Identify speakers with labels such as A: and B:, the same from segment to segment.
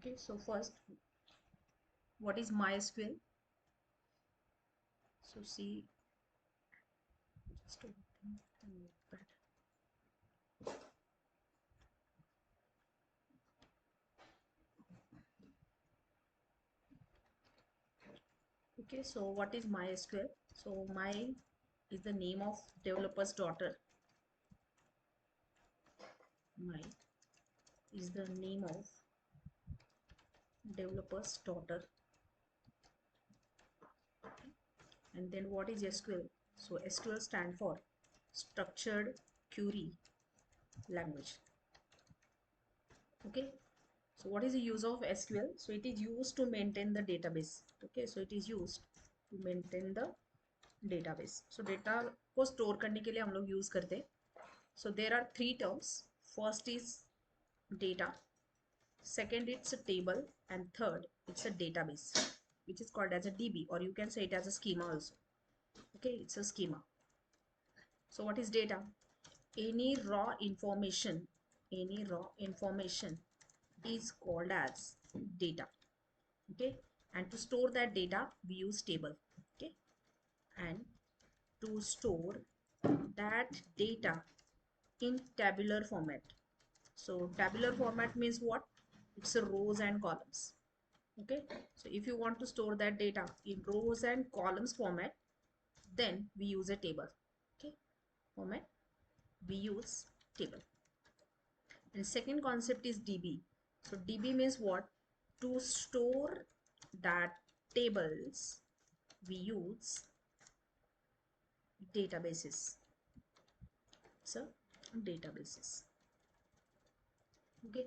A: Okay, so first, what is MySQL? So see, just open the notepad. Okay, so what is MySQL? So my is the name of developer's daughter. My is the name of developer's daughter. And then what is SQL? So SQL stand for structured query language. Okay, so what is the use of SQL? So it is used to maintain the database. Okay, so it is used to maintain the database. So data को store करने के लिए हम लोग use करते हैं. So there are three terms. First is data, second it's a table, and third it's a database, which is called as a DB, or you can say it as a schema also. Okay, it's a schema. So what is data? Any raw information is called as data. Okay, and to store that data we use table. Okay, and to store that data in tabular format. So tabular format means what? It's a rows and columns. Okay, so if you want to store that data in rows and columns format, then we use a table. Okay, format we use table. And second concept is DB. So DB means what? To store that tables we use databases. So databases. Okay,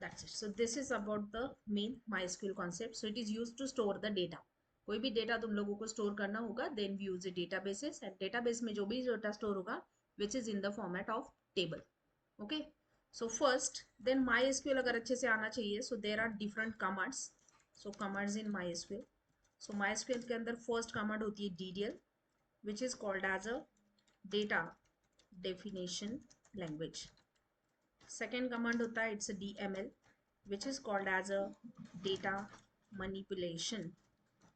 A: that's it. So this is about the main MySQL concept. So it is used to store the data. कोई भी data तुम लोगों को store करना होगा, then we use a databases, and database में जो भी डेटा स्टोर होगा which is in the format of table. Okay, so first then MySQL अगर अच्छे से आना चाहिए, so there are different commands. So commands in MySQL. So MySQL के अंदर first command होती है DDL, which is called as a data definition language. Second command होता है it's a DML, which is called as a data manipulation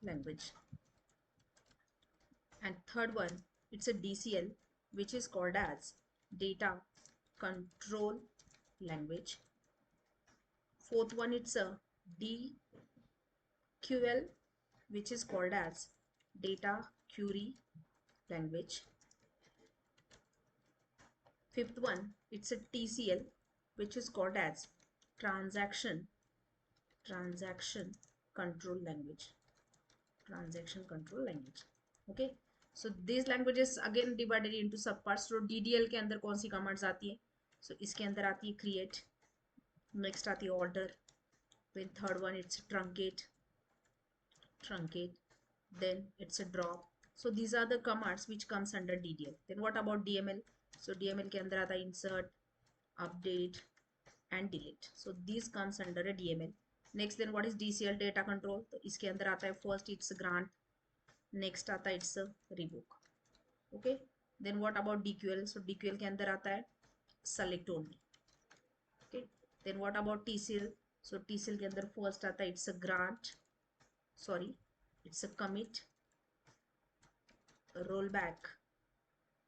A: language. And third one it's a DCL, which is called as data control language. Fourth one it's a DQL, which is called as data query language. Fifth one it's a TCL, which is called as transaction control language. Okay, so these languages again divided into subparts. So DDL के अंदर कौन सी commands आती है? So इसके अंदर आती है create, next आती है order, then third one it's truncate, then it's a drop. So these are the commands which comes under DDL. Then what about DML? So DML के अंदर आता है insert, update and delete. So these comes under a DML. Next then what is DCL? Data control. तो इसके अंदर आता है first it's grant, next आता है it's a revoke. Okay, then what about DQL? So DQL के अंदर आता है select only. Okay, then what about TCL? So TCL के अंदर first आता है it's a grant, sorry, it's a commit, a rollback,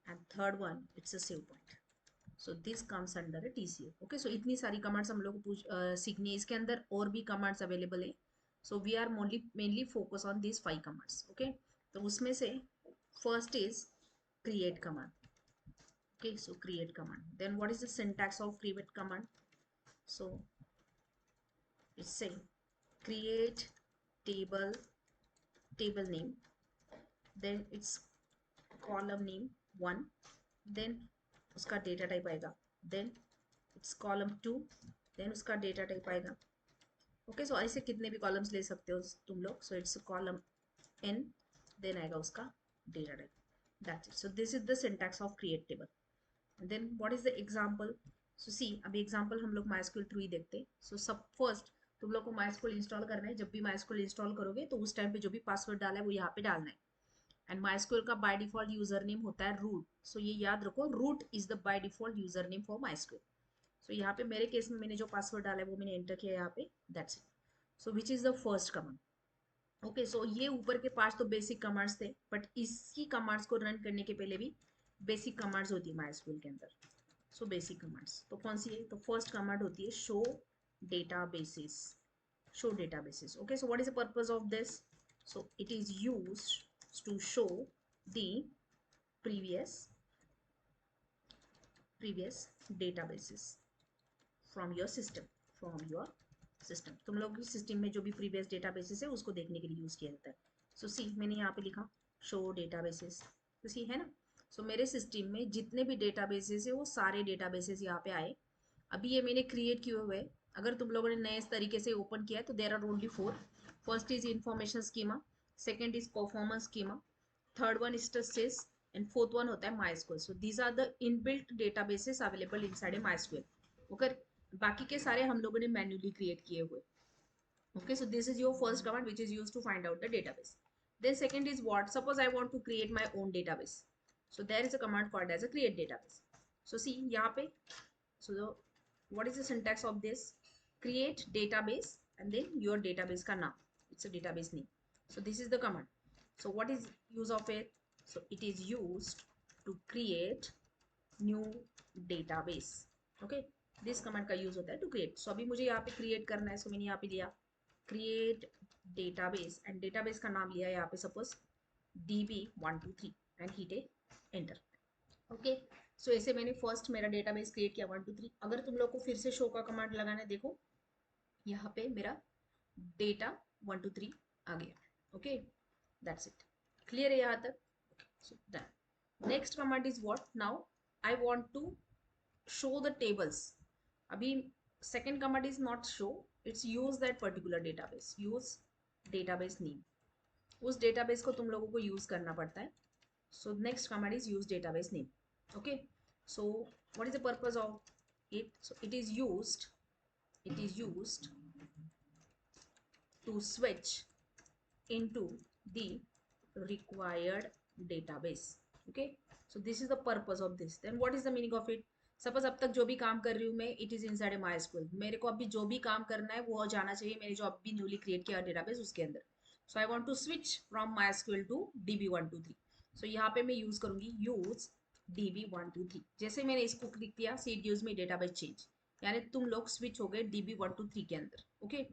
A: and third one it's a save point. So this comes under a TCL. Okay, so इतनी सारी commands हम लोग को सीखनी है. इसके अंदर और भी कमांड्स अवेलेबल है. So we are mainly focus on these 5 commands. Okay, तो उसमें से first is create command. Okay, so create command. Then what is the syntax of create command? So it's say create table name, then it's column name 1, then उसका data type आएगा, then it's column 2, then उसका data type आएगा. Okay, so ऐसे कितने भी columns ले सकते हो तुम लोग. So it's column n, then आएगा उसका data type. That's it. So this is the syntax of create table. And then what is the example? So see, अभी example हम लोग MySQL थ्रू ही देखते हैं. So सब first तुम लोग को MySQL इंस्टॉल करना है. जब भी MySQL इंस्टॉल करोगे तो उस टाइम पे जो भी पासवर्ड डाला है वो यहाँ पे डालना है. एंड MySQL का बाय डिफॉल्ट यूजर नेम होता है रूट. सो ये याद रखो, root is the by default user name for MySQL. So यहाँ पे मेरे केस में मैंने जो पासवर्ड डाला है वो मैंने एंटर किया यहाँ पे, that's it. So which is the first command. Okay, so ये ऊपर के 5 तो बेसिक कमांड्स थे, बट इसी कमांड्स को रन करने के पहले भी बेसिक कमांड्स होती है माइस्क्यूएल के अंदर. सो बेसिक कमांड्स तो कौन सी है, तो फर्स्ट कमांड होती है show databases. Show databases. Okay, so what is the purpose of this. So it is used to show the previous databases from your system. तुम लोग की सिस्टम में जो भी प्रीवियस डेटाबेसेस है उसको देखने के लिए यूज किया जाता है. सो सी मैंने यहाँ पे लिखा शो डेटाबेसेस, तो सी है ना. सो मेरे सिस्टम में जितने भी डेटाबेसेस है वो सारे डेटाबेसेस यहाँ पे आए. अभी ये मैंने क्रिएट किए हुए. अगर तुम लोगों ने नए तरीके से ओपन किया है तो there are only 4. First is information schema, second is performance schema, third one is sys, and fourth one होता है MySQL. So these are the inbuilt databases available inside a MySQL. Okay, बाकी के सारे हम लोगों ने मैन्युअली क्रिएट किए हुए. Okay, so this is your first command which is used to find out the database. Then second is what, suppose I want to create my own database. So there is a command called as a create database. So see यहाँ पे, so what is the syntax of this, create database and then your database का नाम, it's a database name. So this is the command. So what is use of it, so it is used to create new database. Okay, this command का use होता है to create. So अभी मुझे यहाँ पे create करना है, so मैंने यहाँ पे लिया create database and database का नाम लिया यहाँ पे suppose db123 and hit a enter. Okay, so ऐसे मैंने फर्स्ट मेरा डेटाबेस क्रिएट किया 123. अगर तुम लोग को फिर से शो का कमांड लगाना है, देखो यहाँ पे मेरा डेटा 123 आ गया. Okay, that's it. क्लियर है यहाँ तक. So done. Next command is what, now I want to show the tables. अभी second command is not show, it's use that particular database, use database name. उस database को तुम लोगों को use करना पड़ता है. So next command is use database name. Okay, so what is the purpose of it, so it is used to switch into the required database. Okay, so this is the purpose of this. Then what is the meaning of it, suppose अब तक जो भी काम कर रही हूँ मैं, it is inside a MySQL. मेरे को अभी जो भी काम करना है वो जाना चाहिए मेरे जो अभी न्यूली क्रिएट किया डेटाबेस उसके अंदर. So I want to switch from MySQL to db123. So यहाँ पे मैं यूज करूंगी यूज db123. जैसे मैंने इसको क्लिक किया, see it gives me database change, यानी तुम लोग स्विच हो गए db123 के अंदर. Okay,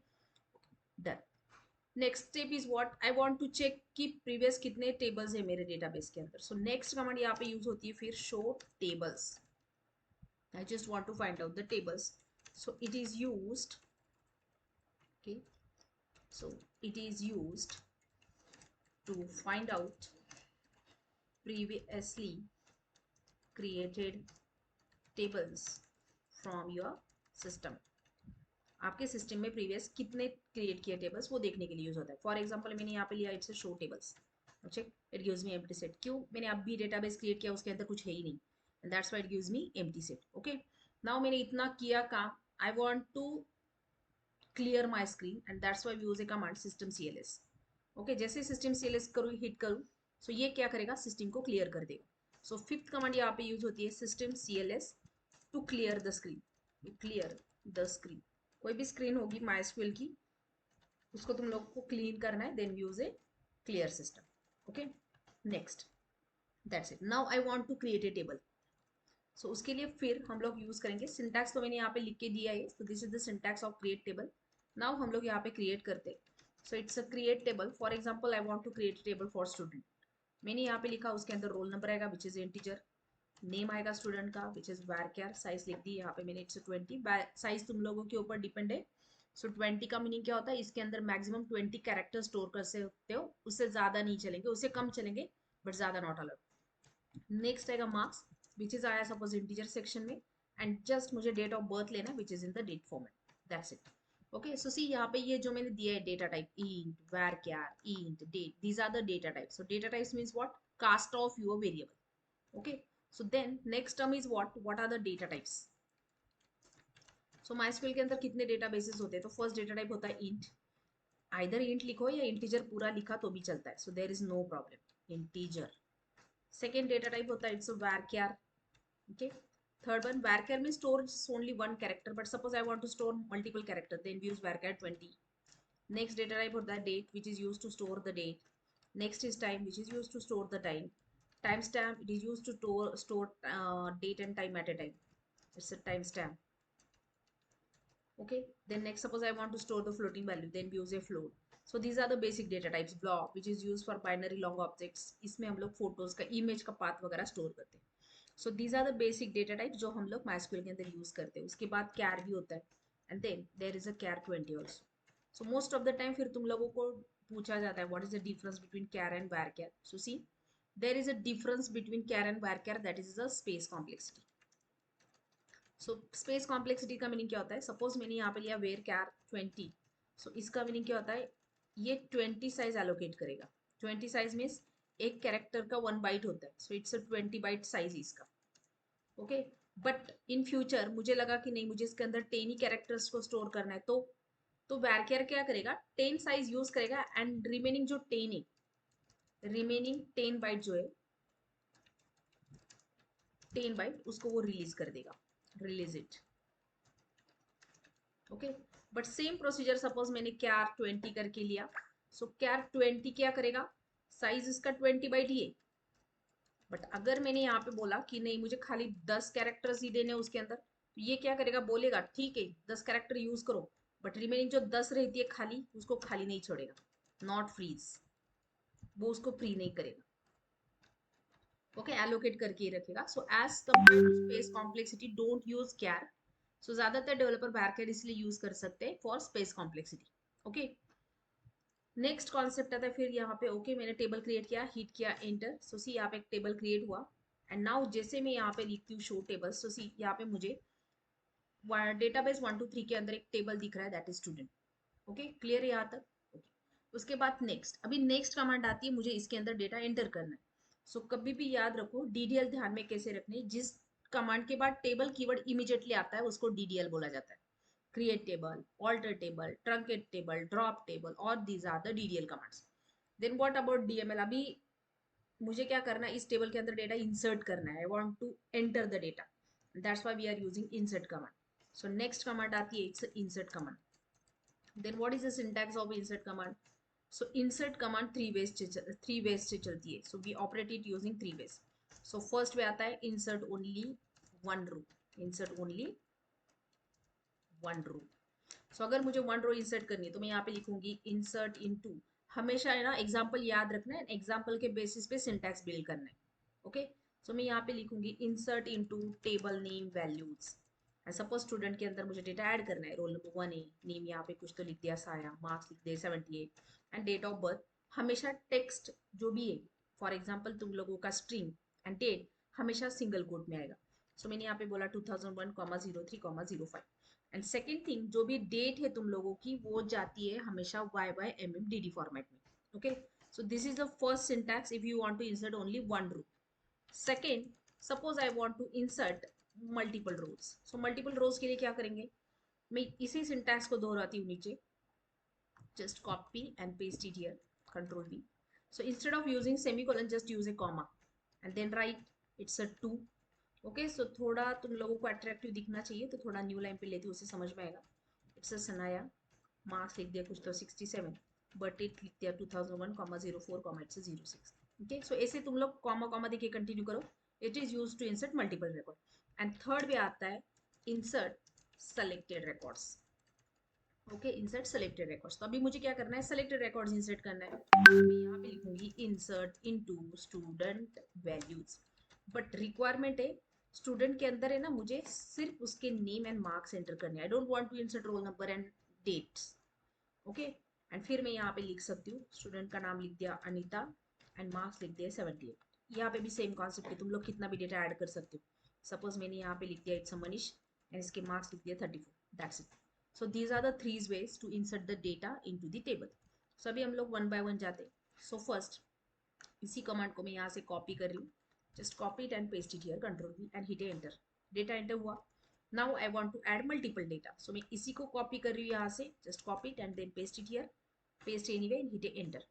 A: done. Next step is what, I want to check कि प्रीवियस कितने टेबल्स है मेरे डेटाबेस के अंदर. सो नेक्स्ट कमांड यहाँ पे यूज होती है फिर show tables. I just want to find out the tables. So it is used, okay, so it is used to find out previously created tables from your system. आपके system में previous कितने create किए tables वो देखने के लिए use होता है. फॉर एग्जांपल मैंने यहाँ पे लिया it's show tables. Check, it gives me empty set. क्यों, मैंने अभी डेटाबेस क्रिएट किया उसके अंदर कुछ है ही नहीं, and that's why it gives me empty set. Okay, now मैंने इतना किया काम, I want to clear my screen and that's why we use a command system cls. Okay, जैसे system cls करूँ हिट करूँ, so ये क्या करेगा, सिस्टम को क्लियर कर देगा. So फिफ्थ कमांड यहाँ पे यूज होती है system cls to clear the screen. to clear the screen, कोई भी स्क्रीन होगी MySQL की उसको तुम लोग को क्लीन करना है, then use a clear system. Okay, next, that's it. Now I want to create a table. सो उसके लिए फिर हम लोग यूज करेंगे, सिंटैक्स तो मैंने यहाँ पे लिख के दिया है. So this is the syntax of create table. Now हम लोग यहाँ पे क्रिएट करते हैं. So it's a create table. For example I want to create table for student. मैंने यहाँ पे लिखा, उसके अंदर रोल नंबर आएगा विच इज इंटीजर, नेम आएगा स्टूडेंट का विच इज varchar, साइज लिख दी यहाँ पे मैंने इट्स 20. साइज तुम लोगों के ऊपर डिपेंड है. सो 20 का मीनिंग क्या होता है, इसके अंदर मैक्सिमम 20 कैरेक्टर स्टोर कर सकते हो, उससे ज्यादा नहीं चलेंगे, उससे कम चलेंगे बट ज्यादा नॉट अलाउड. नेक्स्ट आएगा मार्क्स विच इज आया सपोज इंटीजर सेक्शन में, एंड जस्ट मुझे डेट ऑफ बर्थ लेना which is in the date format, that's it. Okay, so see यहाँ पे ये जो मैंने दिया है data type int, varchar, int, date, these are the data types. So data types means what, cast of your variable. Okay, so then next term is what are the data types. So MySQL के अंदर कितने databases होते हैं, तो first data type होता है int. Either int लिखो या इंटीजर पूरा लिखा तो भी चलता है, so there is no problem, integer. Second data type होता है इट्स varchar. ओके, Third one, varchar may store only one character, but suppose I want to store multiple character, then we use varchar 20. Next data type होता है date, which is used to store the date. Next is time, which is used to store the time. Timestamp, it is used to store date and time at a time. It's a timestamp. Okay, then next suppose I want to store the floating value, then we use a float. So these are the basic data types. Block, which is used for binary long objects. इसमें हम लोग photos का image का path वगैरह store करते हैं. So these are the basic data types जो हम लोग MySQL के अंदर यूज करते हैं. उसके बाद char भी होता है, and then there is a char 20 also. So most of the time फिर तुम लोगों को पूछा जाता है what is the difference between char and varchar. So see, there is a difference between char and varchar, that is the space complexity. So space complexity का meaning क्या होता है? सपोज मैंने यहाँ पे लिया वेयर कैर 20. सो इसका मीनिंग क्या होता है? ये 20 साइज एलोकेट करेगा. 20 साइज मीन्स एक कैरेक्टर का 1 बाइट होता है. So it's a 20 byte size इसका. ओके, बट इन फ्यूचर मुझे लगा कि नहीं, मुझे इसके अंदर 10 ही कैरेक्टर्स को स्टोर करना है, तो varchar क्या करेगा? 10 साइज यूज करेगा एंड रिमेनिंग जो 10 है, रिमेनिंग 10 बाइट जो है, 10 बाइट उसको वो रिलीज कर देगा. Release it. Okay, but same procedure suppose मैंने char 20 करके लिया. सो char 20 क्या करेगा? साइज इसका 20 बाइट ही है. बट अगर मैंने यहाँ पे बोला कि नहीं, मुझे खाली 10 कैरेक्टर्स ही देने उसके अंदर, तो ये क्या करेगा? बोलेगा ठीक है 10 कैरेक्टर यूज करो, बट रिमेनिंग जो 10 रहती है खाली, उसको खाली नहीं छोड़ेगा. नॉट फ्रीज, वो उसको फ्री नहीं करेगा. ओके, एलोकेट करके ही रखेगा. So as compare to space complexity, don't use char. So ज्यादातर डेवलपर varchar इसलिए यूज कर सकते हैं for space complexity. Okay, next concept आता है फिर यहाँ पे. ओके, मैंने टेबल क्रिएट किया, हिट किया एंटर. सो सी यहाँ पे एक टेबल क्रिएट हुआ, एंड नाउ जैसे मैं यहाँ पे लिखती हूँ शो टेबल, सो सी यहाँ पे मुझे डेटाबेस 1 2 3 के अंदर एक टेबल दिख रहा है, that is student. Okay, clear है यहाँ तक? ओके, उसके बाद नेक्स्ट, अभी नेक्स्ट कमांड आती है, मुझे इसके अंदर डेटा एंटर करना है. सो कभी भी याद रखो डीडीएल ध्यान में कैसे रखने, जिस कमांड के बाद टेबल कीवर्ड इमीडिएटली आता है उसको डीडीएल बोला जाता है. Create table, alter table, truncate table, drop table, और these are the DDL commands. Then what about DML? अभी मुझे क्या करना है? इस टेबल के अंदर डेटा इंसर्ट करना है. I want to enter the data, that's why we are using insert command. So next command आती है, it's insert command. Then what is the syntax of insert command? So insert command three ways से चलती है. So we operate it using 3 ways. So first way आता है insert only one row. Insert only one row. So अगर मुझे one row insert करनी है तो मैं यहाँ पे लिखूंगी insert into. हमेशा है ना एग्जाम्पल याद रखना है, एग्जाम्पल के बेसिस पे सिंटैक्स बिल्ड करना है. ओके, सो मैं यहाँ पे लिखूंगी insert into table name values. Suppose student के अंदर मुझे डेटा ऐड करना है, रोल नंबर 1 है, नेम यहाँ पे कुछ तो लिख दिया साया, मार्क्स लिख दिए 78, एंड डेट ऑफ बर्थ. हमेशा टेक्स्ट जो भी है, फॉर एग्जांपल तुम लोगों का स्ट्रिंग एंड डेट हमेशा सिंगल कोट में आएगा. सो मैंने यहाँ पे बोला 2001,03,05. एंड सेकेंड थिंग, जो भी डेट है तुम लोगों की वो जाती है हमेशा YYMMDD फॉर्मेट में. Okay, so this is the first syntax if you want to insert only one row. Second, suppose I want to insert multiple rows. So multiple rows के लिए क्या करेंगे? मैं इसी सिंटैक्स को दोहराती हूँ नीचे, just copy and paste it here, control V. So instead of using semicolon, just use a comma and then write it's a 2. Okay, so थोड़ा तुम लोगों को अट्रैक्टिव दिखना चाहिए तो थोड़ा न्यू लाइन पे लेती हूँ, उससे समझ में आएगा. इट्स अ सनाया, मार्क्स लिख दिया कुछ तो 67, बट इट लिख दिया 2001,04, इट्स 06. ओके, सो ऐसे तुम लोग कॉमा कॉमा देखिए कंटिन्यू करो. It is use to insert multiple record. And third पे आता है insert selected records. Okay, insert selected records. तो अभी मुझे क्या करना है? सेलेक्टेड रिकॉर्ड्स इंसर्ट करना है. मैं यहाँ पे लिखूंगी insert into student values. But requirement है स्टूडेंट के अंदर है ना, मुझे सिर्फ उसके नेम एंड मार्क्स एंटर करने. I don't want to insert roll number and dates. Okay, and फिर मैं यहाँ पे लिख सकती हूँ स्टूडेंट का नाम लिख दिया अनीता एंड मार्क्स लिख दिया 78. यहाँ पे भी सेम कॉन्सेप्ट है, तुम लोग कितना भी डेटा ऐड कर सकते हो. सपोज मैंने यहाँ पे लिख दिया इट्स मनीष एंड इसके मार्क्स लिख दिया 34. That's it. So these are the 3 ways to insert the data into the table. So अभी हम लोग one by one जाते हैं. So first, इसी कमांड को मैं यहाँ से कॉपी कर रही हूँ. Just copy it and paste it here, Control V and hit enter. Data enter हुआ. Now I want to add multiple data. So मैं इसी को कॉपी कर रही हूँ यहाँ से. Just copy it and then paste it here. Paste anyway and hit enter.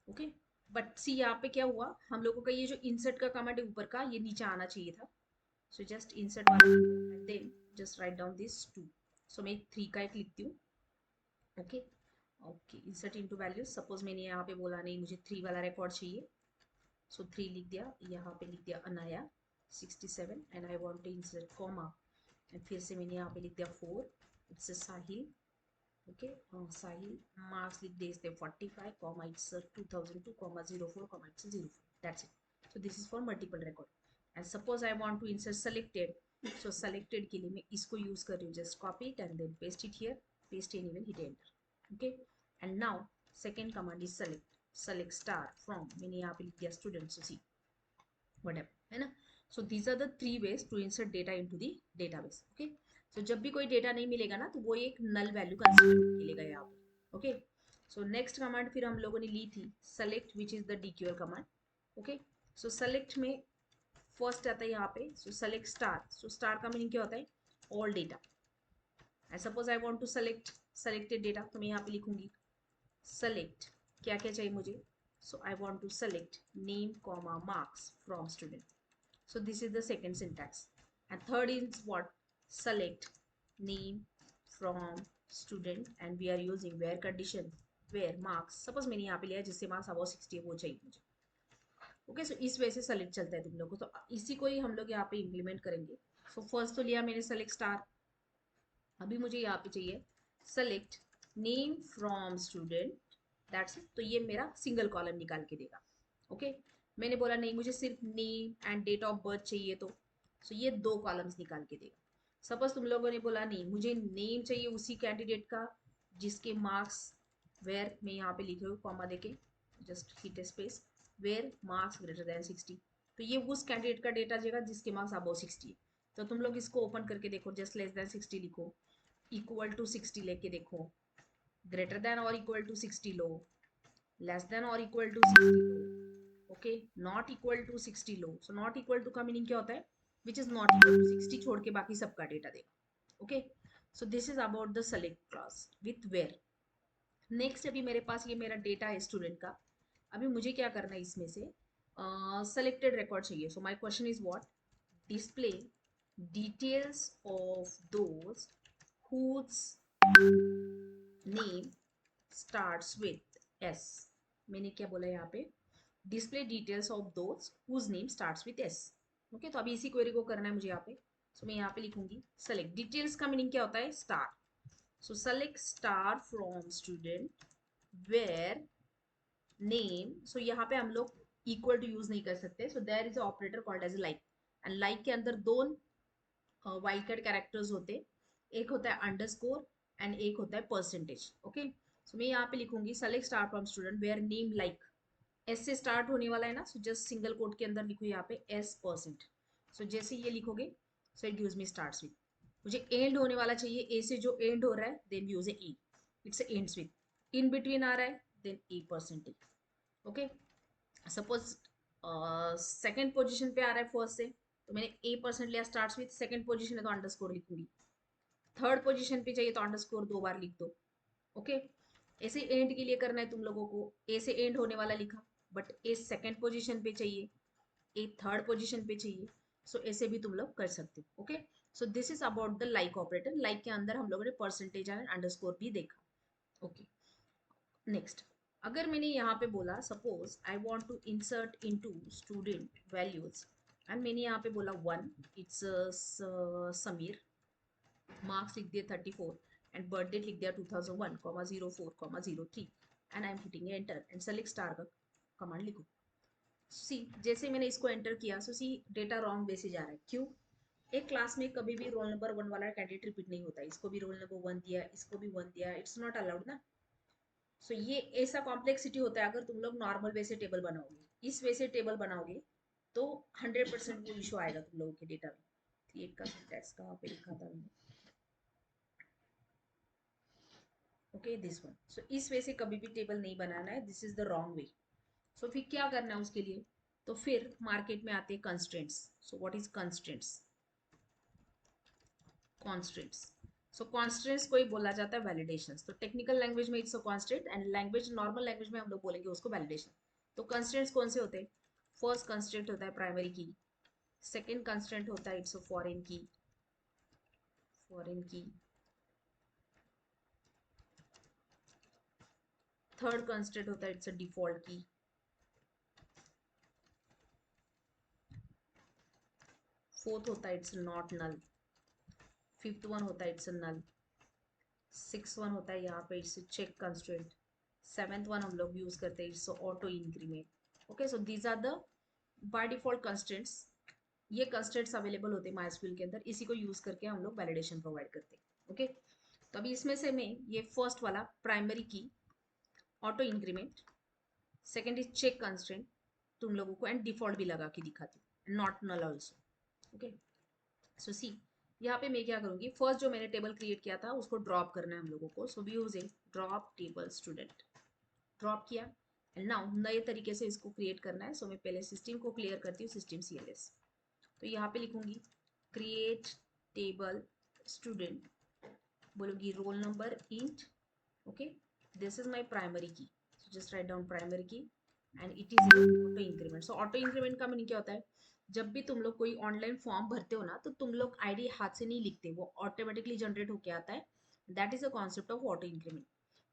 A: Okay. But see यहाँ पे क्या हुआ, हम लोगों का ये जो insert का कमांड है ऊपर का, ये नीचे आना चाहिए था. सो जस्ट इंसर्ट वाला and then just write down this 2. So मैं 3 का एक लिखती हूँ. Okay okay, insert into values. Suppose मैंने यहाँ पे बोला नहीं मुझे 3 वाला रिकॉर्ड चाहिए, सो 3 लिख दिया. यहाँ पे लिख दिया Anaya 67 and I want to insert comma and फिर से मैंने यहाँ पे लिख दिया 4. It's Sahil. Okay Sahil marks लिख दे इसने 45 comma it's 2002 comma 04 comma it's 04. That's it. So this is for multiple record. And suppose I want to insert selected. So selected के लिए मैं इसको यूज कर रही हूँ. Just copy it and then paste it here. Paste and even hit enter. Okay and now second command is select. select star from, मैंने यहाँ पे लिख दिया student, so see whatever है ना. so these are the 3 ways to insert data into the database. okay so जब भी कोई डेटा नहीं मिलेगा ना तो वो एक नल वैल्यू कंसीडर मिलेगा यहाँ पे. ओके सो नेक्स्ट कमांड फिर हम लोगों ने ली थी select which is the dql command. Okay so select में फर्स्ट आता है यहाँ पे so select star. so star का मीनिंग क्या होता है? all data. and suppose I want to select selected data तो मैं यहाँ पे लिखूंगी select क्या क्या चाहिए मुझे. So I want to select name comma marks from student. So this is the second syntax. And third is what? Select name from student and we are using where condition where marks. Suppose मैंने यहाँ पे लिया जिससे marks about 60 है वो चाहिए मुझे. Okay so इस वजह से सेलेक्ट चलता है तुम लोग को. तो इसी को ही हम लोग यहाँ पे इम्प्लीमेंट करेंगे. सो फर्स्ट तो लिया मैंने सेलेक्ट स्टार. अभी मुझे यहाँ पे चाहिए select name from student. That's it. तो ये मेरा सिंगल कॉलम निकाल के देगा. ओके मैंने बोला नहीं मुझे सिर्फ name and date of birth चाहिए तो ये 2 कॉलम्स निकाल के देगा. सपोज तुम लोगों ने बोला नहीं मुझे नेम चाहिए उसी कैंडिडेट का जिसके मार्क्स वेयर, मैं यहाँ पे लिखे हुए कॉमा देके just hit space where marks greater than 60. तो ये उस कैंडिडेट का डेटा देगा जिसके मार्क्स अबव 60 है. तो तुम लोग इसको ओपन करके देखो. जस्ट लेस देन 60 लिखो, इक्वल टू 60 लेके देखो, ग्रेटर देन और इक्वल टू 60 लो, लेस देन और इक्वल टू 60 लो. ओके नॉट इक्वल टू 60 लो. सो नॉट इक्वल टू का मीनिंग क्या होता है? Which is not equal to 60 छोड़ के बाकी सबका डेटा देगा. Okay so this is about the select clause with where. Next अभी मेरे पास ये मेरा डेटा है स्टूडेंट का. अभी मुझे क्या करना है इसमें से सेलेक्टेड रिकॉर्ड चाहिए. So my question is what? Display details of those whose name starts with S. मैंने क्या बोला यहाँ पे? Display details of those whose name starts with S. Okay तो अभी इसी क्वेरी को करना है मुझे यहाँ पे. सो मैं यहाँ पे लिखूंगी सेलेक्ट. डिटेल्स का मीनिंग क्या होता है? Star. So select star from student where name. So यहाँ पे हम लोग इक्वल टू यूज नहीं कर सकते. So there is operator called as like. And like के अंदर 2 वाइल्ड कार्ड कैरेक्टर्स होते. एक होता है अंडरस्कोर एंड एक होता है परसेंटेज. ओके सो मैं यहाँ पे लिखूंगी select star from student where name like. S से स्टार्ट होने वाला है ना. सो जस्ट सिंगल कोट के अंदर लिखो यहाँ पे एस परसेंट. सो जैसे ये लिखोगे so it gives me starts with. मुझे एंड होने वाला चाहिए ए से जो एंड हो रहा है then use a. Its ends with. In between आ रहा है then a percentage. Okay suppose second position पे आ रहा है फर्स्ट से तो मैंने ए परसेंट लिया स्टार्ट्स विद. सेकेंड पोजिशन है तो अंडरस्कोर लिखूंगी. थर्ड पोजीशन पे चाहिए तो अंडरस्कोर 2 बार लिख दो. ओके ऐसे एंड के लिए करना है तुम लोगों को. ए से एंड होने वाला लिखा बट ए सेकेंड पोजीशन पे चाहिए, ए थर्ड पोजीशन पे चाहिए. सो ऐसे भी तुम लोग कर सकते हो. Okay so this is about the like operator. Like के अंदर हम लोगों ने परसेंटेज एंड अंडरस्कोर भी देखा. ओके नेक्स्ट अगर मैंने यहाँ पे बोला suppose I want to insert into student values and मैंने यहाँ पे बोला 1. इट्स समीर. मार्क्स लिख दिया 34 एंड बर्थ डेट लिख दिया 2001 04 03 and I am hitting enter and select star का कमांड लिखो. सी जैसे मैंने इसको एंटर किया सो सी डेटा रॉन्ग वे से जा रहा है. क्यों? एक क्लास में कभी भी रोल नंबर 1 वाला कैंडिडेट रिपीट नहीं होता. इसको भी रोल नंबर 1 दिया, इसको भी 1 दिया. इट्स नॉट अलाउड ना. सो ये ऐसा कॉम्प्लेक्सिटी होता है. अगर तुम लोग नॉर्मल वे से टेबल बनाओगे, इस वे से टेबल बनाओगे तो 100% वो इशू आएगा तुम लोगों के डेटा में. एक का सिंटैक्स कहाँ पे लिखा था मैंने? Okay this one. सो इस वे से कभी भी टेबल नहीं बनाना है. This is the wrong way. So फिर क्या करना है उसके लिए? तो फिर मार्केट में आते हैं constraints. So what is constraints? Constraints. So constraints को ही बोला जाता है वैलिडेशंस. तो टेक्निकल लैंग्वेज में it's a constraint and language normal language में हम लोग बोलेंगे उसको वैलिडेशन. तो कंस्ट्रेंट्स कौन से होते हैं? फर्स्ट कंस्ट्रेंट होता है प्राइमरी की. सेकेंड कंस्ट्रेंट होता है it's a foreign key, third constraint होता है it's a default key, fourth होता है it's not null, fifth one होता है इट्स नल, सिक्स वन होता है यहाँ पे it's check constraint, seventh one हम लोग यूज करते हैं it's auto increment. Okay, so these are the by default constraints. ये कंस्ट्रेंट्स अवेलेबल होते हैं माइस्क्यूएल के अंदर, इसी को यूज करके हम लोग वैलिडेशन प्रोवाइड करते हैं। ओके, तो अभी इसमें से मैं ये फर्स्ट वाला primary key auto increment, second is check constraint तुम लोगों को, एंड डिफॉल्ट भी लगा के दिखाती हूँ, not null also. Okay, so see यहाँ पे मैं क्या करूंगी, फर्स्ट जो मैंने टेबल क्रिएट किया था उसको ड्रॉप करना है हम लोगों को। So we using drop table student, drop किया, एंड नाउ नए तरीके से इसको क्रिएट करना है। सो मैं पहले सिस्टम को क्लियर करती हूँ, सिस्टम CLS। तो यहाँ पे लिखूंगी क्रिएट टेबल स्टूडेंट, बोलूंगी roll number int. Okay, this is my primary key, so just write down primary key and it is auto increment. So auto increment का मीनिंग क्या होता है, जब भी तुम लोग कोई ऑनलाइन फॉर्म भरते हो ना, तो तुम लोग आईडी हाथ से नहीं लिखते, वो ऑटोमेटिकली जनरेट होके आता है। That is the concept of auto increment.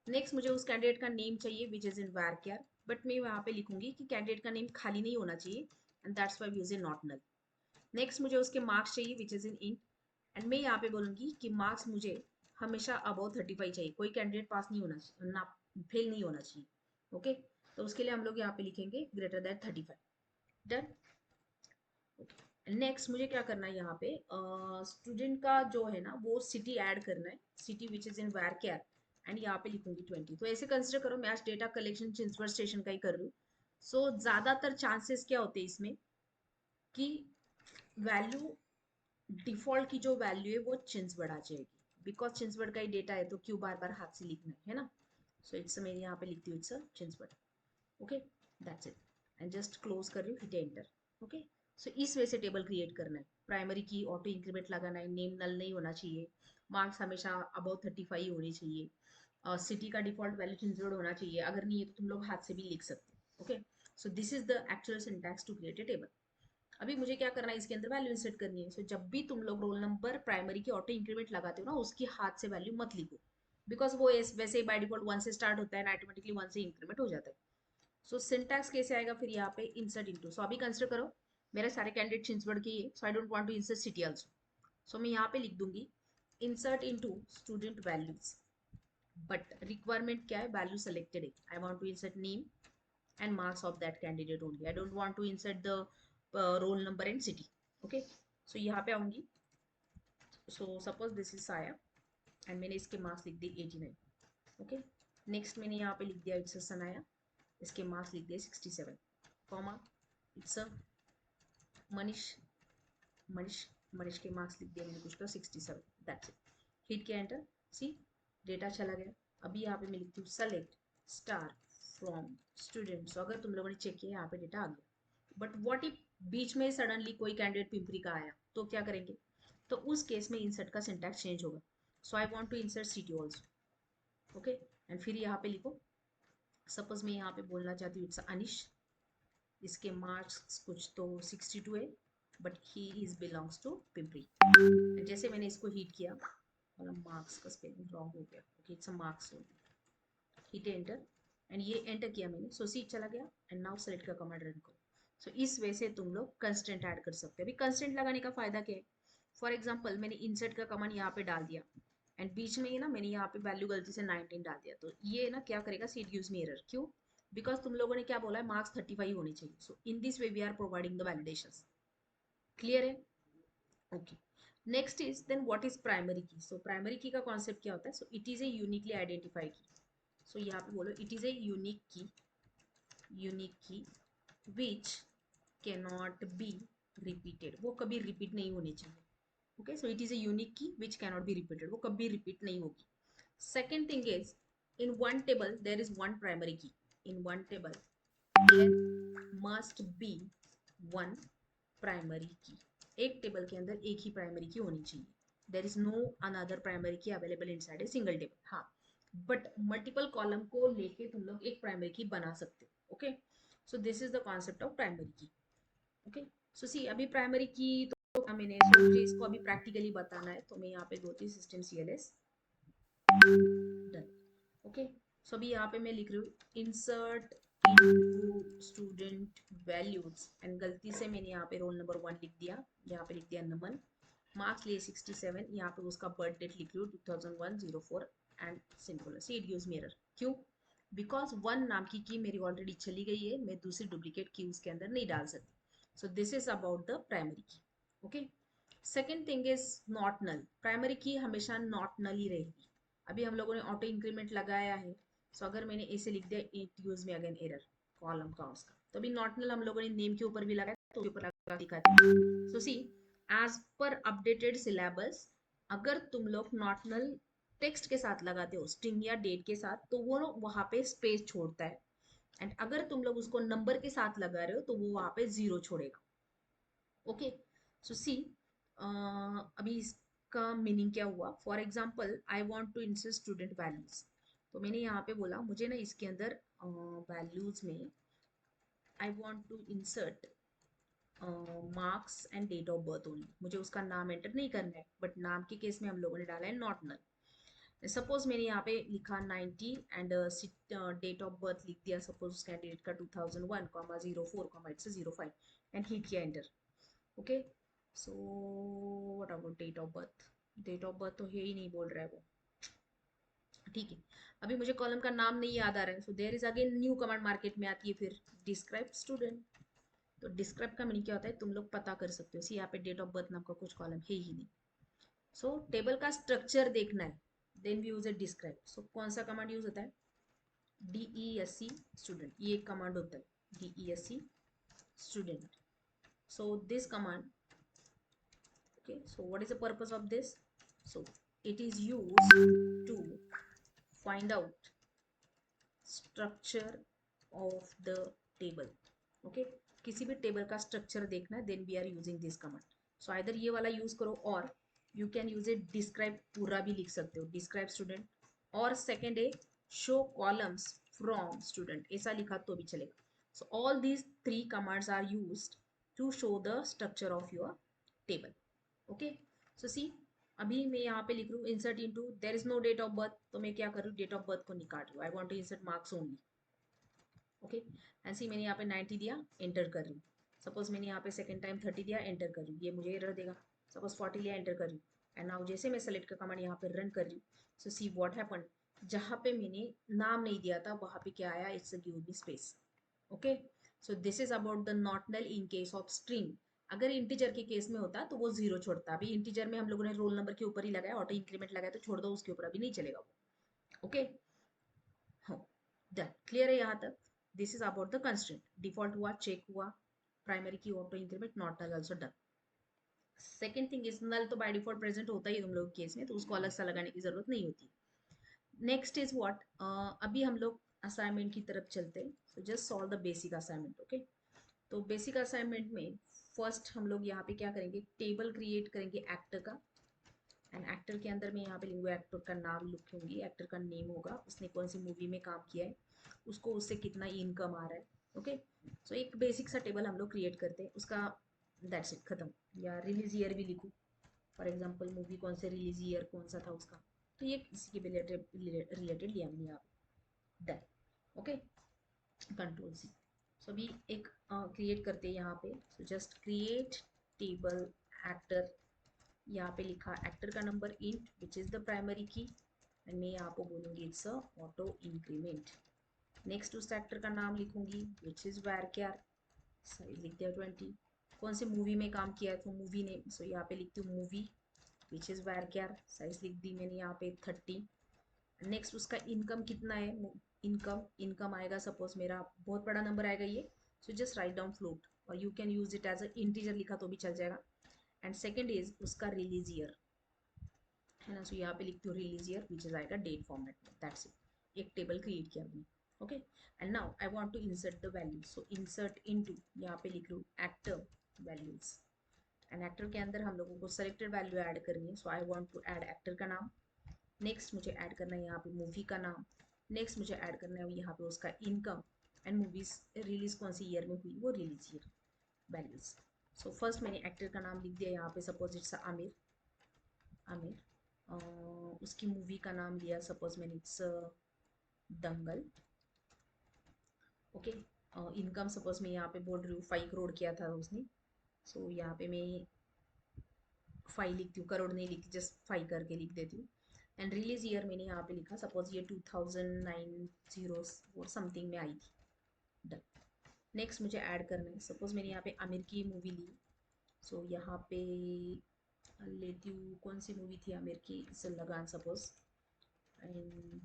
A: Next मुझे उस कैंडिडेट का नेम चाहिए which is in varchar, but मैं वहाँ पे लिखूंगी कि कैंडिडेट का नेम खाली नहीं होना चाहिए, and that's why using not null. Next मुझे उसके मार्क्स चाहिए विच इज इन int, एंड मैं यहाँ पे बोलूंगी कि मार्क्स मुझे हमेशा अबाउ 35 चाहिए, कोई कैंडिडेट पास नहीं होना चाहिए, ना फेल नहीं होना चाहिए। ओके, तो उसके लिए हम लोग यहाँ पे लिखेंगे ग्रेटर दैन 35। डन। नेक्स्ट मुझे क्या करना है, यहाँ पे स्टूडेंट का जो है ना वो सिटी ऐड करना है, city which is in varchar, and यहाँ पे लिखूंगी 20। तो ऐसे कंसिडर करो मैं आज डेटा कलेक्शन चिंचवड स्टेशन का ही कर रही हूँ। सो ज्यादातर चांसेस क्या होते हैं इसमें कि वैल्यू, डिफॉल्ट की जो वैल्यू है वो चिंचवड आ जाएगी, बिकॉज चिंचवड का ही डेटा है, तो क्यों बार बार हाथ से लिखना है ना। सो इट्स मैं यहाँ पे लिखती हूँ it's Chinchwad. Okay, that's it, and just close कर रही हूँ, हिट एंटर। ओके, सो इस वे से टेबल क्रिएट करना है, प्राइमरी की ऑटो इंक्रीमेंट लगाना है, नेम नल नहीं होना चाहिए, मार्क्स हमेशा अबाउ 35 होने चाहिए, सिटी का डिफॉल्ट वैल्यू चिंचवड होना चाहिए, अगर नहीं है तो तुम लोग हाथ से भी लिख सकते हो। Okay, so this is the actual syntax to create a table. अभी मुझे क्या करना है, इसके अंदर वैल्यू इंसर्ट करनी है। सो जब भी तुम लोग roll number primary key auto increment लगाते हो ना, उसकी हाथ से वैल्यू मत लिखो, बिकॉज वो वैसे ही बाय डिफॉल्ट 1 से स्टार्ट होता है, ऑटोमेटिकली 1 से इंक्रीमेंट हो जाता है। सो सिंटैक्स कैसे आएगा फिर यहाँ पे, इंसर्ट इनटू। सो अभी कंसिडर करो मेरे सारे कैंडिडेट छिंदवाड़ा के ही, so I don't want to insert city also. So मैं यहाँ पे लिख दूंगी insert into student values, but requirement क्या है, वैल्यू सेलेक्टेड है, I want to insert name and marks of that candidate only. I don't want to insert the roll number and city. Okay, so यहाँ पे आऊंगी, so suppose this is Saya and मैंने इसके marks लिख दिए 89. Okay, next मैंने यहाँ पे लिख दिया इट्स सनाया, इसके मार्क्स लिख दिए 67, कॉमा इट्स मनीष, मनीष मनीष के मार्क्स लिख दिए मैंने कुछ तो 67। दैट्स इट, हिट किया एंटर, सी डेटा चला गया। अभी यहाँ पे मैं लिखती हूँ सेलेक्ट स्टार फ्रॉम स्टूडेंट। सो अगर तुम लोगों ने चेक किया यहाँ पे डेटा आ गया, बट व्हाट इफ बीच में सडनली कोई कैंडिडेट पिंपरी का आया तो क्या करेंगे, तो उस केस में इंसर्ट का सिंटैक्स चेंज होगा। So I want to insert city also. Okay, and फिर यहाँ पे लिखो, सपोज मैं यहाँ पे बोलना चाहती हूँ इट्स अनिश, इसके मार्क्स कुछ तो 62 है, but he is belongs to Pimpri. जैसे मैंने इसको हीट किया, मतलब मार्क्स का स्पेलिंग रॉन्ग हो गया, okay it's marks, hit enter, and ये एंटर किया मैंने, सो सीट चला गया, एंड नाउ सेलेक्ट का कमांड रन करो। सो इस वे से तुम लोग कंस्टेंट ऐड कर सकते हो। अभी कंस्टेंट लगाने का फायदा क्या है, फॉर एग्जाम्पल मैंने इंसर्ट का कमांड यहाँ पे डाल दिया, एंड बीच में ही ना मैंने यहाँ पे वैल्यू गलती से 19 डाल दिया, तो ये ना क्या करेगा, सीट गिव्स मी एरर। क्यों, बिकॉज तुम लोगों ने क्या बोला है, मार्क्स 35 होने चाहिए। So in this way we are providing the validations. Clear है? Okay, next is then what is primary key. So primary key का कॉन्सेप्ट क्या होता है, so it is a uniquely identified key. So यहाँ पे बोलो it is a unique key which can not be repeated, वो कभी रिपीट नहीं होनी चाहिए। Okay, so it is a unique key which can not be repeated, वो कभी रिपीट नहीं होगी। Second thing is in one table there is one primary key, in one table there must be one primary key, एक table के अंदर एक ही primary key होनी चाहिए। There is no another primary key available inside a single table. हाँ, but multiple column को लेके तुम लोग एक प्राइमरी की बना सकते हो। Okay, so this is the concept of primary key. Okay, so see अभी प्राइमरी की तो मैंने मुझे इसको अभी प्रैक्टिकली बताना है, तो मैं यहाँ पे गोती system CLS done. Okay, so अभी यहाँ पे मैं लिख रही हूँ insert into student values, and गलती से मैंने यहाँ पे रोल नंबर 1 लिख दिया, यहाँ पे लिख दिया नमन, मार्क्स लिए 67, यहाँ पे उसका बर्थ डेट लिख रही हूँ 2001-04 and simple C it gives me error. क्यों? बिकॉज 1 नाम की मेरी ऑलरेडी चली गई है, मैं दूसरी डुप्लीकेट की उसके अंदर नहीं डाल सकती। So this is about the primary key. Okay, second thing is not null. Primary key हमेशा नॉट नल ही रहेगी। अभी हम लोगों ने ऑटो इंक्रीमेंट लगाया है, सो अगर मैंने ऐसे लिख दिया it gives me again error column का उसका, तो अभी नॉट नल हम लोगों ने नेम के ऊपर भी लगाया, तो उसके ऊपर लगा दिखाती हूँ। सो सी एज पर अपडेटेड सिलेबस, अगर तुम लोग नॉट नल टेक्स्ट के साथ लगाते हो स्ट्रिंग या डेट के साथ, तो वो वहां पे स्पेस छोड़ता है, एंड अगर तुम लोग उसको नंबर के साथ लगा रहे हो तो वो वहां पे 0 छोड़ेगा। ओके, सो सी अभी इसका मीनिंग क्या हुआ। For example I want to insert student values, तो मैंने यहाँ पे बोला मुझे ना इसके अंदर वैल्यूज में I want to insert marks and date of birth only, मुझे उसका नाम एंटर नहीं करना है, बट नाम के केस में हम लोगों ने डाला है नॉट नल। सपोज मैंने यहाँ पे लिखा 90 एंड डेट ऑफ बर्थ लिख दिया, सपोज उस कैंडिडेट का 2001, 04, इट्स 05 एंड हिट किया enter. Okay, so what about date of birth? Date of birth तो है ही नहीं बोल रहा है वो। ठीक है, अभी मुझे कॉलम का नाम नहीं याद आ रहा है, so there is again new command market में आती है, फिर डिस्क्राइब स्टूडेंट। तो डिस्क्राइब का मीनिंग क्या होता है तुम लोग पता कर सकते हो। सी यहाँ पे डेट ऑफ बर्थ नाम का कुछ कॉलम है ही नहीं, सो टेबल का स्ट्रक्चर देखना है, then we use a describe. So कौन सा कमांड यूज होता है? DESC स्टूडेंट, ये एक कमांड होता है DESC student. So this command, okay, so what is the purpose of this? So it is used to find out structure of the table. Okay, किसी भी टेबल का structure देखना है, then we are using this command. So either ये वाला use करो, और you can use a describe, पूरा भी लिख सकते हो डिस्क्राइब स्टूडेंट, और सेकेंड है शो कॉलम्स फ्रॉम स्टूडेंट, ऐसा लिखा तो भी चलेगा। So all these 3 commands are used to show the structure of your table. Okay, so see अभी मैं यहाँ पे लिख रही हूँ insert into, there is no date of birth, तो मैं क्या कर रही हूँ डेट ऑफ बर्थ को निकाल रही हूँ, I want to insert marks only. Okay, and see मैंने यहाँ पे 90 दिया, एंटर कर रही हूँ। सपोज मैंने यहाँ पे सेकंड टाइम 30 दिया, एंटर कर रही हूँ, ये मुझे एरर देगा। सपोज 40 लिया, एंटर कर रही हूँ, एंड नाउ जैसे मैं सेलेक्ट का कमांड यहाँ पे रन कर रही हूँ, सो सी व्हाट हैपन, जहाँ पे मैंने नाम नहीं दिया था वहां पे क्या आया, it's give me space. Okay, so this is about the not null in case of string. अगर इंटीजर के केस में होता तो वो 0 छोड़ता, अभी इंटीजर में हम लोगों ने रोल नंबर के ऊपर ही लगाया, ऑटो इंक्रीमेंट लगाया, तो छोड़ दो उसके ऊपर, अभी नहीं चलेगा वो। ओके, हाँ डन, क्लियर है यहाँ तक? This is about the constraint. Default हुआ, चेक हुआ, primary key auto increment, not null also done. Second thing is null तो बाय डिफॉल्ट प्रेजेंट होता ही तुम लोग केस में, तो उसको अलग सा लगाने की जरूरत नहीं होती। नेक्स्ट इज व्हाट, अभी हम लोग असाइनमेंट की तरफ चलते हैं। So just solve the basic assignment. Okay, तो बेसिक असाइनमेंट में फर्स्ट हम लोग यहाँ पे क्या करेंगे, टेबल क्रिएट करेंगे एक्टर का, एंड एक्टर के अंदर मैं यहाँ पे लिखूंगी, एक्टर का नाम लिखूंगी, एक्टर का नेम होगा, उसने कौन सी मूवी में काम किया है, उसको उससे कितना इनकम आ रहा है। ओके, सो एक बेसिक सा टेबल हम लोग क्रिएट करते हैं उसका, दैट्स इट, खत्म। या रिलीज ईयर भी लिखूँ, फॉर एग्जाम्पल मूवी कौन से रिलीज ईयर कौन सा था उसका, तो ये किसी के रिलेटेड लिया मैंने यहाँ पे, done. Okay, control C. So अभी एक क्रिएट करते हैं यहाँ पे, so just create table actor, यहाँ पे लिखा एक्टर का number int which is the primary key, and मैं यहाँ पे बोलूंगी it's a auto increment. Next उस एक्टर का नाम लिखूंगी विच इज वैरक्यार, साइज लिख दिया 20, कौन से मूवी में काम किया है तो मूवी नेम, सो यहाँ पे लिखती हूँ मूवी विच इज वैरक्यार, साइज लिख दी मैंने यहाँ पे 30। नेक्स्ट उसका इनकम कितना है, इनकम इनकम आएगा, सपोज मेरा बहुत बड़ा नंबर आएगा ये, so just write down float, और you can use it as a integer लिखा तो भी चल जाएगा। एंड सेकेंड इज उसका रिलीज ईयर है ना, सो यहाँ पे लिखती हूँ रिलीज ईयर विच इज आएगा डेट फॉर्मेट में, दैट्स इट, एक टेबल क्रिएट किया हमने। Okay, and now I want to insert the value, so insert into, यहाँ पे लिख लूँ एक्टर वैल्यूज, एंड एक्टर के अंदर हम लोगों को सेलेक्टेड वैल्यू ऐड करनी है, so I want to add actor का नाम, नेक्स्ट मुझे ऐड करना है यहाँ पे मूवी का नाम, नेक्स्ट मुझे ऐड करना है यहाँ पे उसका इनकम, एंड मूवीज रिलीज कौन सी ईयर में हुई वो release year values. So first मैंने एक्टर का नाम लिख दिया यहाँ पे, सपोज इट्स आमिर। आमिर उसकी मूवी का नाम लिया, सपोज मैंने it's Dangal. Okay, income suppose मैं यहाँ पे बोल रही हूँ 5 करोड़ किया था उसने। सो यहाँ पे मैं 5 लिखती हूँ, करोड़ नहीं लिखती, जस्ट 5 करके लिख देती हूँ। एंड रिलीज ईयर मैंने यहाँ पे लिखा, सपोज ये 2009 और समथिंग में आई थी। डन। नेक्स्ट मुझे ऐड करना है, सपोज मैंने यहाँ पे आमिर की मूवी ली। सो यहाँ पे लेती हूँ, कौन सी मूवी थी आमिर की, लगान सपोज। एंड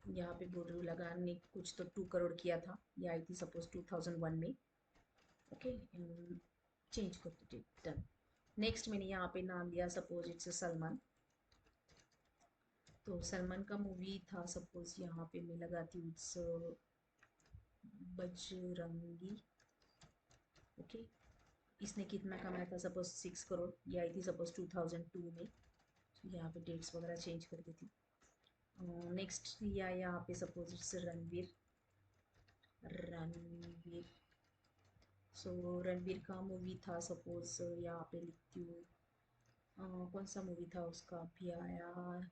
A: यहाँ पे बोल रही हूँ लगान ने कुछ तो 2 करोड़ किया था, ये आई थी सपोज 2001 में। ओके, चेंज कर दीजिए। डन। नेक्स्ट मैंने यहाँ पे नाम लिया, सपोज इट्स सलमान। तो सलमान का मूवी था, सपोज यहाँ पे मैं लगाती हूँ इट्स बजरंगी। ओके, इसने कितना कमाया था, सपोज 6 करोड़, ये आई थी सपोज 2002 में। तो यहाँ पे डेट्स वगैरह चेंज कर देती। नेक्स्ट लिया यहाँ पे, सपोज इट्स रणवीर। रणवीर, सो रणवीर का मूवी था, सपोज यहाँ पे लिखती हूँ कौन सा मूवी था उसका भी आया।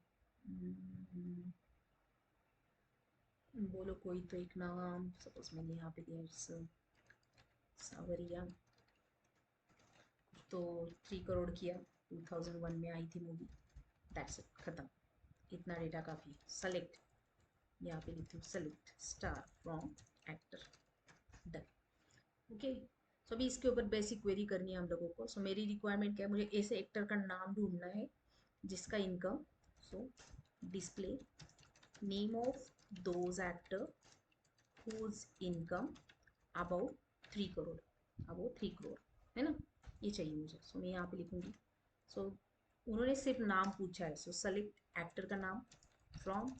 A: बोलो कोई तो एक नाम, सपोज मैंने यहाँ पे दिया इट्स सावरिया। तो 3 करोड़ किया, 2001 में आई थी मूवी। दैट्स इट, खत्म। इतना डेटा काफ़ी। सेलेक्ट, यहाँ पे लिखती हूँ select star from actor. Done. Okay, so अभी इसके ऊपर बेसिक क्वेरी करनी है हम लोगों को। सो मेरी रिक्वायरमेंट क्या है, मुझे ऐसे एक्टर का नाम ढूंढना है जिसका income, so display name of those actor whose income about 3 crore, about 3 crore, है ना, ये चाहिए मुझे। सो मैं यहाँ पे लिखूंगी। सो उन्होंने सिर्फ नाम पूछा है, सो सेलेक्ट एक्टर का नाम from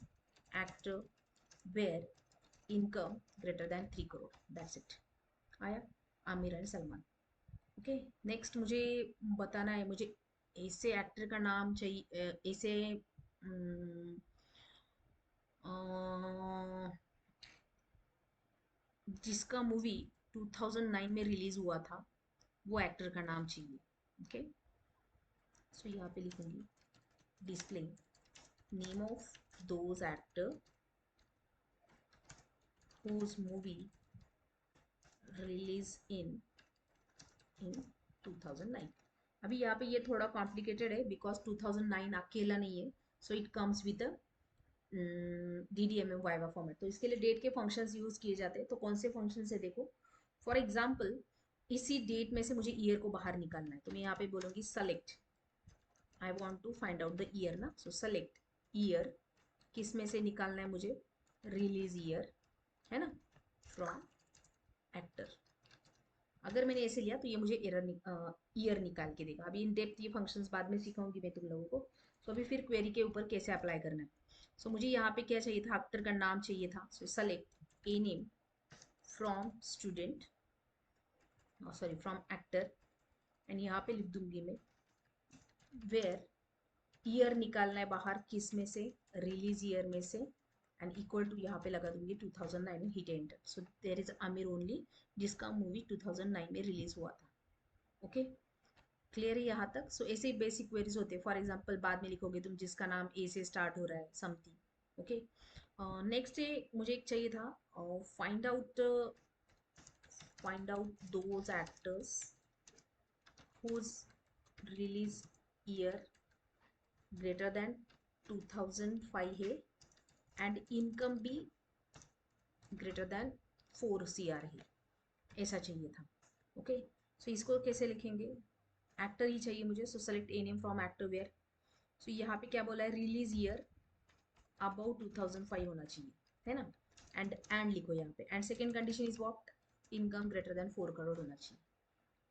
A: actor where income greater than 3 crore. That's it, आया Aamir and Salman. Okay, next मुझे बताना है, मुझे ऐसे एक्टर का नाम चाहिए, ऐसे जिसका मूवी 2009 में रिलीज हुआ था, वो एक्टर का नाम चाहिए। ओके, सो यहाँ पे लिखूंगी display name of those actor whose movie release इन 2009। अभी यहाँ पे ये थोड़ा कॉम्प्लिकेटेड है बिकॉज 2009 अकेला नहीं है, so it comes with DDMM viva format. तो इसके लिए डेट के फंक्शंस यूज किए जाते हैं। तो कौन से फंक्शन है देखो, फॉर एग्जाम्पल इसी डेट में से मुझे ईयर को बाहर निकालना है, तो मैं यहाँ पे बोलूँगी select, I want to find out the year ना। सो सेलेक्ट ईयर, किस में से निकालना है मुझे, रिलीज ईयर, है ना, फ्रॉम एक्टर। अगर मैंने ऐसे लिया तो ये मुझे ईयर निकाल के देगा। अभी इन डेप्थ ये फंक्शंस बाद में सिखाऊंगी मैं तुम लोगों को। तो अभी फिर क्वेरी के ऊपर कैसे अप्लाई करना है। सो मुझे यहाँ पे क्या चाहिए था, एक्टर का नाम चाहिए था। सो select a name from student, sorry from actor, and यहाँ पे लिख दूंगी मैं वेयर ईयर निकालना है बाहर, किस में से, रिलीज ईयर में से, एंड इक्वल टू यहाँ पे लगा दूंगी 2009 में, hit enter. So there is Aamir only, जिसका मूवी 2009 में रिलीज हुआ था। ओके, क्लियर है यहाँ तक। सो ऐसे ही बेसिक क्वेरीज होते हैं। फॉर एग्जांपल बाद में लिखोगे तुम जिसका नाम ए से स्टार्ट हो रहा है, समथिंग। ओके, नेक्स्ट मुझे एक चाहिए था, find out those actors whose release year greater than 2005 है एंड इनकम भी ग्रेटर देन 4 CR है, ऐसा चाहिए था। ओके, सो इसको कैसे लिखेंगे, एक्टर ही चाहिए मुझे। So select a name from actor where. So यहाँ पे क्या बोला है, रिलीज ईयर अबाउट 2005 होना चाहिए, है ना, एंड लिखो यहाँ पे, and second condition is what, income greater then 4 crore होना चाहिए।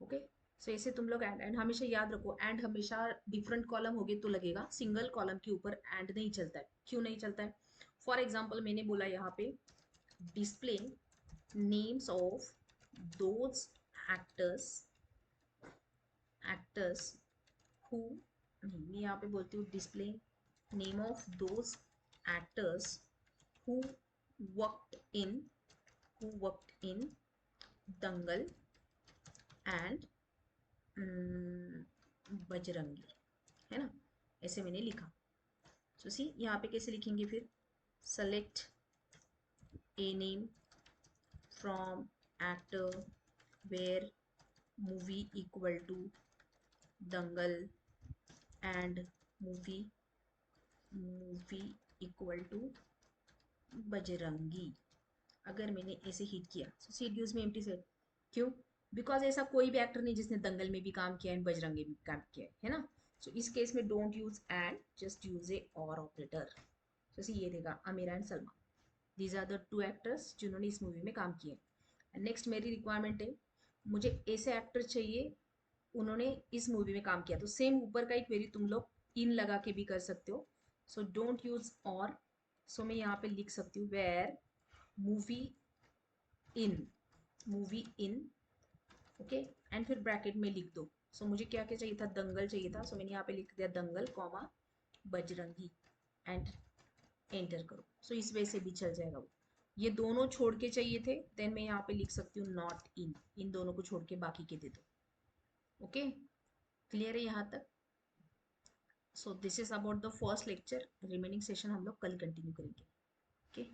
A: ओके, सो ऐसे तुम लोग एंड हमेशा याद रखो, एंड हमेशा डिफरेंट कॉलम होगे तो लगेगा, सिंगल कॉलम के ऊपर एंड नहीं चलता है। क्यों नहीं चलता है, फॉर एग्जाम्पल मैंने बोला यहाँ पे display names of those actors actors who, नहीं मैं यहाँ पे बोलती हूँ display name of those actors who worked in Dangal and Bajrangi, है ना, ऐसे मैंने लिखा। सो सी यहाँ पे कैसे लिखेंगे फिर, select a name from actor where movie equal to Dangal and movie movie equal to Bajrangi. अगर मैंने ऐसे हिट किया, सो सी यूज में एम्प्टी सेट, क्यों, बिकॉज ऐसा कोई भी एक्टर नहीं जिसने दंगल में भी काम किया है, बजरंगी में भी काम किया है ना। सो इस केस में don't use and, just use a और ऑपरेटर। सो सी ये देगा Aamir and Salman, these are the two actors जिन्होंने इस मूवी में काम किया है। नेक्स्ट मेरी रिक्वायरमेंट है, मुझे ऐसे एक्टर चाहिए उन्होंने इस मूवी में काम किया, तो सेम ऊपर का ही क्वेरी तुम लोग इन लगा के भी कर सकते हो। सो डोंट यूज और, सो मैं यहाँ पे लिख सकती हूँ where movie in, movie in, okay, and फिर ब्रैकेट में लिख दो। सो मुझे क्या क्या चाहिए था, दंगल चाहिए था, सो मैंने यहाँ पे लिख दिया दंगल कॉमा बजरंगी एंड एंटर करो। सो इस वजह से भी चल जाएगा वो। ये दोनों छोड़ के चाहिए थे, देन मैं यहाँ पे लिख सकती हूँ नॉट इन, इन दोनों को छोड़ के बाकी के दे दो। ओके, क्लियर है यहाँ तक। सो this is about the first lecture, remaining session हम लोग कल कंटिन्यू करेंगे। ओके।